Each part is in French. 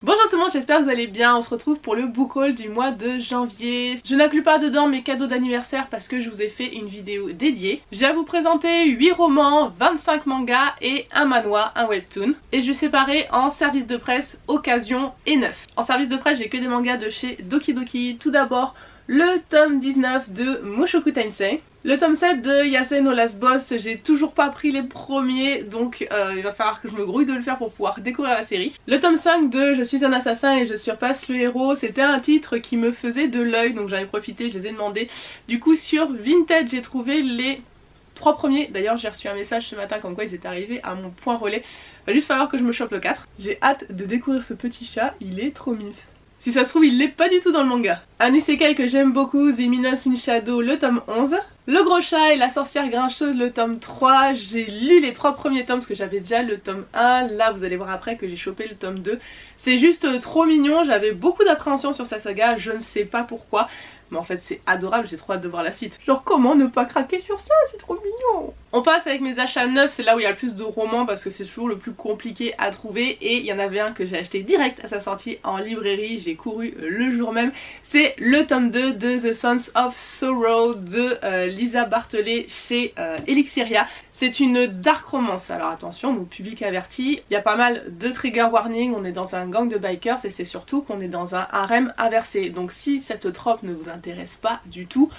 Bonjour tout le monde, j'espère que vous allez bien. On se retrouve pour le book haul du mois de janvier. Je n'inclus pas dedans mes cadeaux d'anniversaire parce que je vous ai fait une vidéo dédiée. Je vais vous présenter 8 romans, 25 mangas et un manhwa, un webtoon. Et je vais séparer en service de presse, occasion et neuf. En service de presse, j'ai que des mangas de chez Doki Doki. Tout d'abord, le tome 19 de Mushoku Tensei. Le tome 7 de Yasen no Last Boss, j'ai toujours pas pris les premiers, donc il va falloir que je me grouille de le faire pour pouvoir découvrir la série. Le tome 5 de Je suis un assassin et je surpasse le héros, c'était un titre qui me faisait de l'œil, donc j'en ai profité, je les ai demandés. Du coup sur Vinted j'ai trouvé les 3 premiers, d'ailleurs j'ai reçu un message ce matin comme quoi ils étaient arrivés à mon point relais. Il va juste falloir que je me chope le 4. J'ai hâte de découvrir ce petit chat, il est trop mimes. Si ça se trouve il l'est pas du tout dans le manga. Un isekai que j'aime beaucoup, The Minas in Shadow, le tome 11. Le gros chat et la sorcière grincheuse, le tome 3. J'ai lu les 3 premiers tomes parce que j'avais déjà le tome 1. Là vous allez voir après que j'ai chopé le tome 2. C'est juste trop mignon, j'avais beaucoup d'appréhension sur sa saga, je ne sais pas pourquoi. Mais en fait c'est adorable, j'ai trop hâte de voir la suite. Genre comment ne pas craquer sur ça, c'est trop mignon. On passe avec mes achats neufs, c'est là où il y a le plus de romans parce que c'est toujours le plus compliqué à trouver. Et il y en avait un que j'ai acheté direct à sa sortie en librairie, j'ai couru le jour même. C'est le tome 2 de The Sons of Sorrow de Lisa Bartholet chez Elixiria. C'est une dark romance, alors attention, mon public averti, il y a pas mal de trigger warning, on est dans un gang de bikers et c'est surtout qu'on est dans un harem inversé. Donc si cette trope ne vous intéresse pas du tout,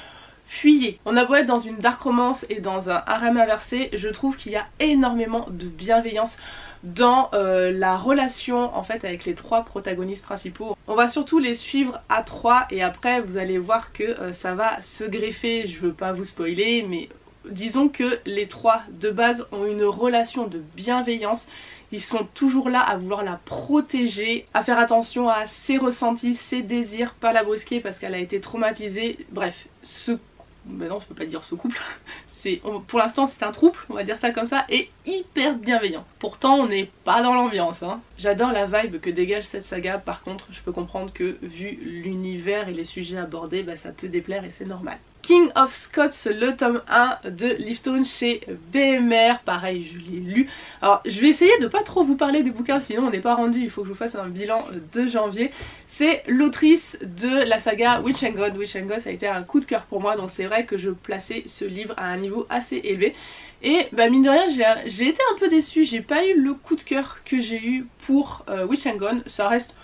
fuyez. On a beau être dans une dark romance et dans un harem inversé, je trouve qu'il y a énormément de bienveillance dans la relation en fait avec les 3 protagonistes principaux. On va surtout les suivre à 3 et après vous allez voir que ça va se greffer, je veux pas vous spoiler mais disons que les 3 de base ont une relation de bienveillance. Ils sont toujours là à vouloir la protéger, à faire attention à ses ressentis, ses désirs, pas la brusquer parce qu'elle a été traumatisée. Bref, ben non, je peux pas dire ce couple, pour l'instant c'est un trouble, on va dire ça comme ça, et hyper bienveillant. Pourtant on n'est pas dans l'ambiance, hein. J'adore la vibe que dégage cette saga, par contre je peux comprendre que vu l'univers et les sujets abordés, bah, ça peut déplaire et c'est normal. King of Scots, le tome 1 de Leaftown chez BMR, pareil je l'ai lu. Alors je vais essayer de pas trop vous parler des bouquins sinon on n'est pas rendu, il faut que je vous fasse un bilan de janvier. C'est l'autrice de la saga Witch and God. Witch and God ça a été un coup de cœur pour moi, donc c'est vrai que je plaçais ce livre à un niveau assez élevé. Et bah mine de rien j'ai été un peu déçue, j'ai pas eu le coup de cœur que j'ai eu pour Witch and God. Ça reste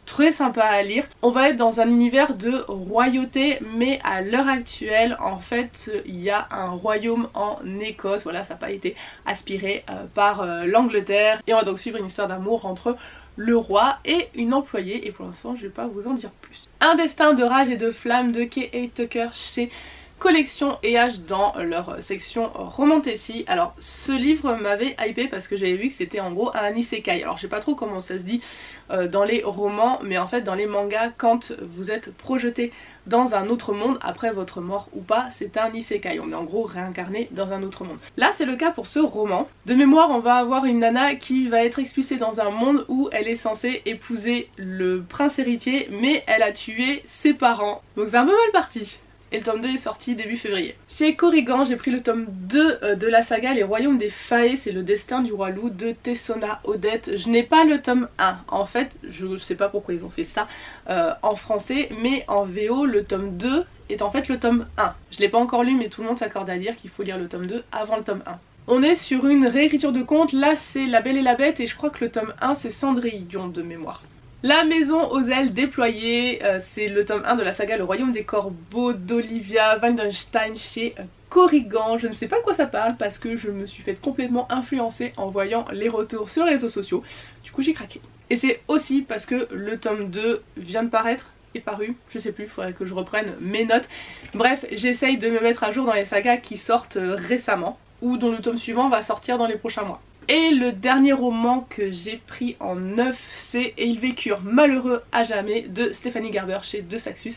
très sympa à lire. On va être dans un univers de royauté mais à l'heure actuelle en fait il y a un royaume en Écosse, voilà ça n'a pas été aspiré par l'Angleterre et on va donc suivre une histoire d'amour entre le roi et une employée et pour l'instant je vais pas vous en dire plus. Un destin de rage et de flamme de K.A. Tucker chez Collection et H dans leur section Romantasy. Alors ce livre m'avait hypé parce que j'avais vu que c'était en gros un isekai. Alors je sais pas trop comment ça se dit dans les romans mais en fait dans les mangas quand vous êtes projeté dans un autre monde après votre mort ou pas c'est un isekai. On est en gros réincarné dans un autre monde. Là c'est le cas pour ce roman. De mémoire on va avoir une nana qui va être expulsée dans un monde où elle est censée épouser le prince héritier mais elle a tué ses parents. Donc c'est un peu mal parti. Et le tome 2 est sorti début février. Chez Corrigan, j'ai pris le tome 2 de la saga Les Royaumes des Fae, c'est le destin du roi loup de Tessona Odette. Je n'ai pas le tome 1, en fait, je sais pas pourquoi ils ont fait ça en français, mais en VO, le tome 2 est en fait le tome 1. Je l'ai pas encore lu, mais tout le monde s'accorde à dire qu'il faut lire le tome 2 avant le tome 1. On est sur une réécriture de conte, là c'est La Belle et la Bête, et je crois que le tome 1 c'est Cendrillon de mémoire. La maison aux ailes déployées, c'est le tome 1 de la saga Le Royaume des Corbeaux d'Olivia Weidenstein chez Corrigan. Je ne sais pas de quoi ça parle parce que je me suis fait complètement influencer en voyant les retours sur les réseaux sociaux. Du coup j'ai craqué. Et c'est aussi parce que le tome 2 vient de paraître, est paru, je sais plus, il faudrait que je reprenne mes notes. Bref, j'essaye de me mettre à jour dans les sagas qui sortent récemment ou dont le tome suivant va sortir dans les prochains mois. Et le dernier roman que j'ai pris en neuf, c'est Et ils vécurent malheureux à jamais de Stéphanie Gerber chez De Saxus.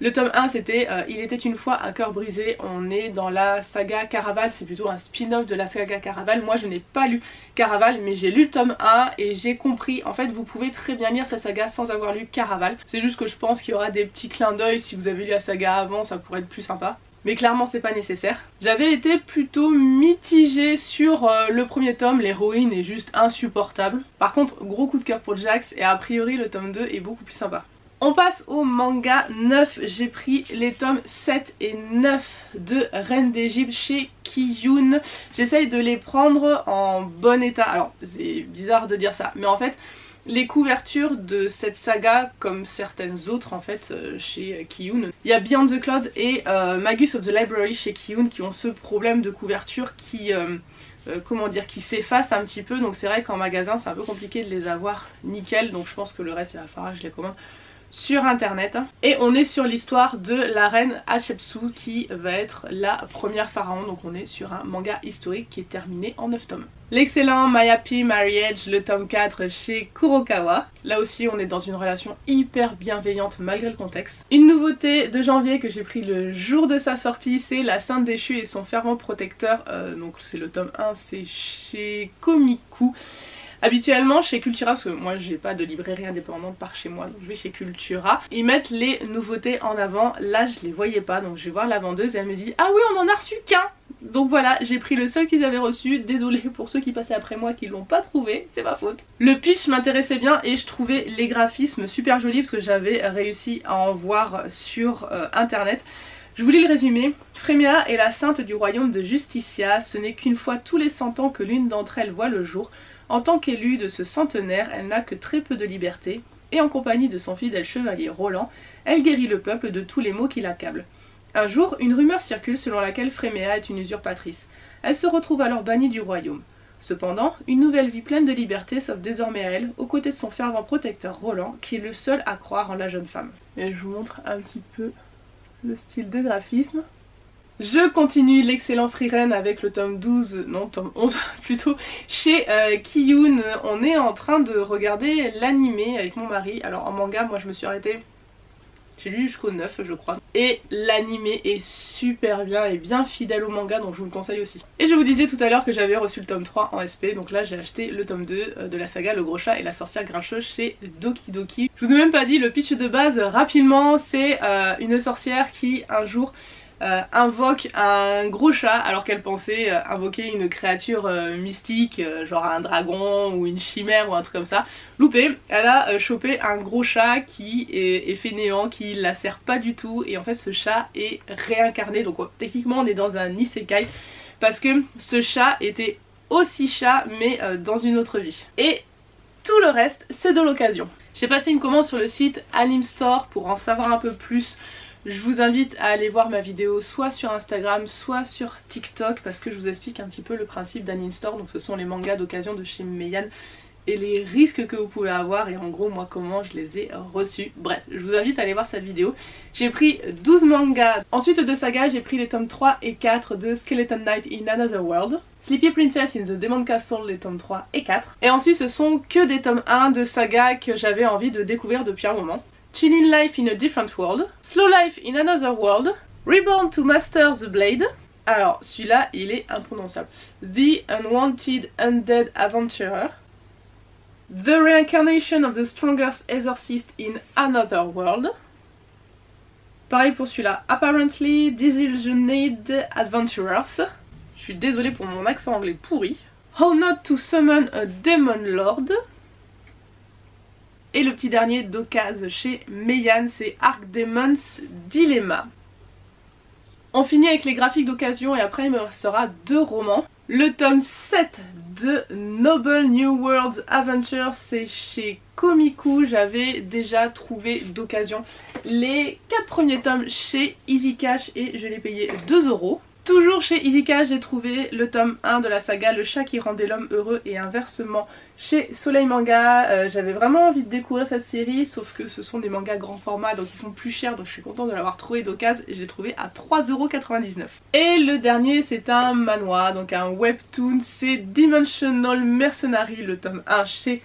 Le tome 1 c'était Il était une fois un cœur brisé, on est dans la saga Caraval, c'est plutôt un spin-off de la saga Caraval. Moi je n'ai pas lu Caraval mais j'ai lu le tome 1 et j'ai compris, en fait vous pouvez très bien lire sa saga sans avoir lu Caraval. C'est juste que je pense qu'il y aura des petits clins d'œil, si vous avez lu la saga avant ça pourrait être plus sympa. mais clairement c'est pas nécessaire. J'avais été plutôt mitigée sur le premier tome, l'héroïne est juste insupportable. Par contre gros coup de cœur pour Jax et a priori le tome 2 est beaucoup plus sympa. On passe au manga 9, j'ai pris les tomes 7 et 9 de Reine d'Égypte chez Kiyun. J'essaye de les prendre en bon état, alors c'est bizarre de dire ça, mais en fait les couvertures de cette saga, comme certaines autres en fait chez Kiyun, il y a Beyond the Clouds et Magus of the Library chez Kiyun qui ont ce problème de couverture qui... comment dire, qui s'efface un petit peu, donc c'est vrai qu'en magasin c'est un peu compliqué de les avoir nickel, donc je pense que le reste il va falloir que je les commande sur internet. Et on est sur l'histoire de la reine Hatshepsut qui va être la première pharaon, donc on est sur un manga historique qui est terminé en 9 tomes. L'excellent My Happy Marriage, le tome 4 chez Kurokawa. Là aussi on est dans une relation hyper bienveillante malgré le contexte. Une nouveauté de janvier que j'ai pris le jour de sa sortie, c'est La Sainte Déchue et son fervent protecteur, donc c'est le tome 1, c'est chez Komiku. Habituellement chez Cultura, parce que moi j'ai pas de librairie indépendante par chez moi, donc je vais chez Cultura, ils mettent les nouveautés en avant. Là je les voyais pas, donc je vais voir la vendeuse et elle me dit ah oui on en a reçu qu'un. Donc voilà, j'ai pris le seul qu'ils avaient reçu, désolée pour ceux qui passaient après moi qui l'ont pas trouvé, c'est ma faute. Le pitch m'intéressait bien et je trouvais les graphismes super jolis parce que j'avais réussi à en voir sur internet. Je vous lis le résumé. Fréméa est la sainte du royaume de Justicia, ce n'est qu'une fois tous les 100 ans que l'une d'entre elles voit le jour. En tant qu'élue de ce centenaire, elle n'a que très peu de liberté, et en compagnie de son fidèle chevalier Roland, elle guérit le peuple de tous les maux qui l'accablent. Un jour, une rumeur circule selon laquelle Fréméa est une usurpatrice. Elle se retrouve alors bannie du royaume. Cependant, une nouvelle vie pleine de liberté s'offre désormais à elle, aux côtés de son fervent protecteur Roland, qui est le seul à croire en la jeune femme. Et je vous montre un petit peu le style de graphisme. Je continue l'excellent Frieren avec le tome 12, non tome 11 plutôt, chez Kiyun. On est en train de regarder l'animé avec mon mari. Alors en manga, moi je me suis arrêtée, j'ai lu jusqu'au 9 je crois. Et l'animé est super bien et bien fidèle au manga, donc je vous le conseille aussi. Et je vous disais tout à l'heure que j'avais reçu le tome 3 en SP, donc là j'ai acheté le tome 2 de la saga Le Gros Chat et la Sorcière Grincheuse chez Doki Doki. Je vous ai même pas dit le pitch de base rapidement, c'est une sorcière qui un jour... invoque un gros chat alors qu'elle pensait invoquer une créature mystique, genre un dragon ou une chimère ou un truc comme ça. Loupé, elle a chopé un gros chat qui est fainéant, qui la sert pas du tout, et en fait ce chat est réincarné, donc techniquement on est dans un isekai parce que ce chat était aussi chat mais dans une autre vie. Et tout le reste c'est de l'occasion. J'ai passé une commande sur le site Anime Store pour en savoir un peu plus. Je vous invite à aller voir ma vidéo soit sur Instagram soit sur TikTok parce que je vous explique un petit peu le principe d'Anime Store. Donc ce sont les mangas d'occasion de chez Meian et les risques que vous pouvez avoir et en gros moi comment je les ai reçus. Bref, je vous invite à aller voir cette vidéo. J'ai pris 12 mangas. Ensuite de saga, j'ai pris les tomes 3 et 4 de Skeleton Knight in Another World, Sleepy Princess in the Demon Castle, les tomes 3 et 4. Et ensuite ce sont que des tomes 1 de saga que j'avais envie de découvrir depuis un moment. Chilling Life in a Different World, Slow Life in Another World, Reborn to Master the Blade. Alors celui-là il est imprononçable. The Unwanted Undead Adventurer, The Reincarnation of the Strongest Exorcist in Another World. Pareil pour celui-là. Apparently Disillusioned Adventurers. Je suis désolée pour mon accent anglais pourri. How Not to Summon a Demon Lord. Et le petit dernier d'occasion chez Meian, c'est Archdemon's Dilemma. On finit avec les graphiques d'occasion et après il me restera 2 romans. Le tome 7 de Noble New World Adventure, c'est chez Komiku. J'avais déjà trouvé d'occasion les 4 premiers tomes chez Easy Cash et je l'ai payé 2 €. Toujours chez Easy Cash, j'ai trouvé le tome 1 de la saga Le Chat qui rendait l'homme heureux et inversement chez Soleil Manga. J'avais vraiment envie de découvrir cette série, sauf que ce sont des mangas grand format donc ils sont plus chers, donc je suis contente de l'avoir trouvé d'occasion et je l'ai trouvé à 3,99 €. Et le dernier c'est un manhwa, donc un webtoon, c'est Dimensional Mercenary, le tome 1 chez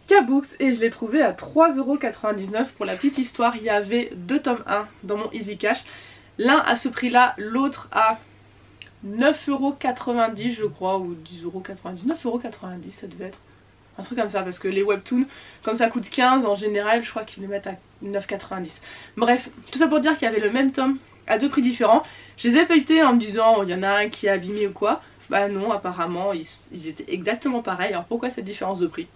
Kabooks et je l'ai trouvé à 3,99 €. Pour la petite histoire, il y avait 2 tomes 1 dans mon Easy Cash. L'un à ce prix là, l'autre à 9,90 € je crois, ou 10,99 €, 9,90 € ça devait être. Un truc comme ça, parce que les webtoons, comme ça coûte 15 en général, je crois qu'ils les mettent à 9,90 €. Bref, tout ça pour dire qu'il y avait le même tome à deux prix différents. Je les ai feuilletés en me disant il y en a un qui est abîmé ou quoi. Bah non, apparemment ils étaient exactement pareils. Alors pourquoi cette différence de prix?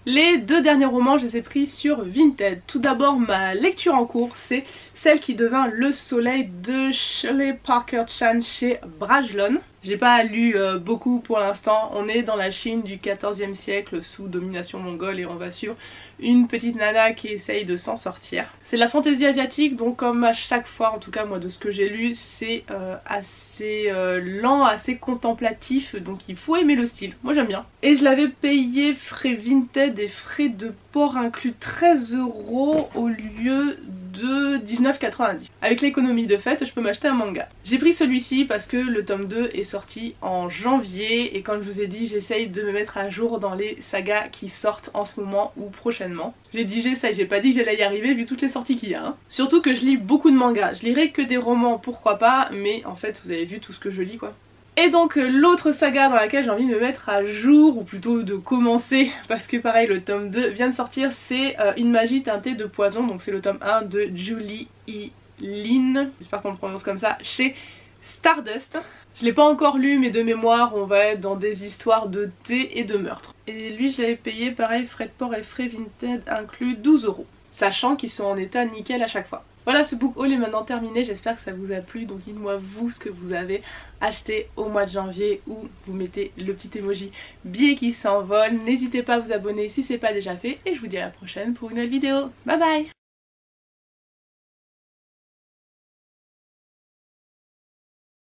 Les deux derniers romans, je les ai pris sur Vinted. Tout d'abord, ma lecture en cours, c'est Celle qui devint le soleil de Shirley Parker Chan chez Brajlon. J'ai pas lu beaucoup pour l'instant. On est dans la Chine du XIVe siècle sous domination mongole et on va sur une petite nana qui essaye de s'en sortir. C'est de la fantaisie asiatique, donc comme à chaque fois, en tout cas moi de ce que j'ai lu, c'est assez lent, assez contemplatif, donc il faut aimer le style. Moi j'aime bien. Et je l'avais payé frais Vinted et frais de port inclus 13 € au lieu de 19,90 €. Avec l'économie de fait, je peux m'acheter un manga. J'ai pris celui-ci parce que le tome 2 est sorti en janvier et comme je vous ai dit, j'essaye de me mettre à jour dans les sagas qui sortent en ce moment ou prochainement. J'ai dit j'essaye, j'ai pas dit que j'allais y arriver vu toutes les sorties qu'il y a. Hein. Surtout que je lis beaucoup de mangas. Je lirai que des romans, pourquoi pas, mais en fait vous avez vu tout ce que je lis quoi. Et donc l'autre saga dans laquelle j'ai envie de me mettre à jour, ou plutôt de commencer, parce que pareil le tome 2 vient de sortir, c'est Une magie teintée de poison, donc c'est le tome 1 de Julie E. Lin, j'espère qu'on le prononce comme ça, chez Stardust. Je l'ai pas encore lu mais de mémoire on va être dans des histoires de thé et de meurtre. Et lui je l'avais payé pareil, frais de port et frais Vinted inclus 12 €, sachant qu'ils sont en état nickel à chaque fois. Voilà, ce book haul est maintenant terminé, j'espère que ça vous a plu, donc dites-moi vous ce que vous avez acheté au mois de janvier ou vous mettez le petit emoji billet qui s'envole. N'hésitez pas à vous abonner si c'est pas déjà fait et je vous dis à la prochaine pour une nouvelle vidéo. Bye bye!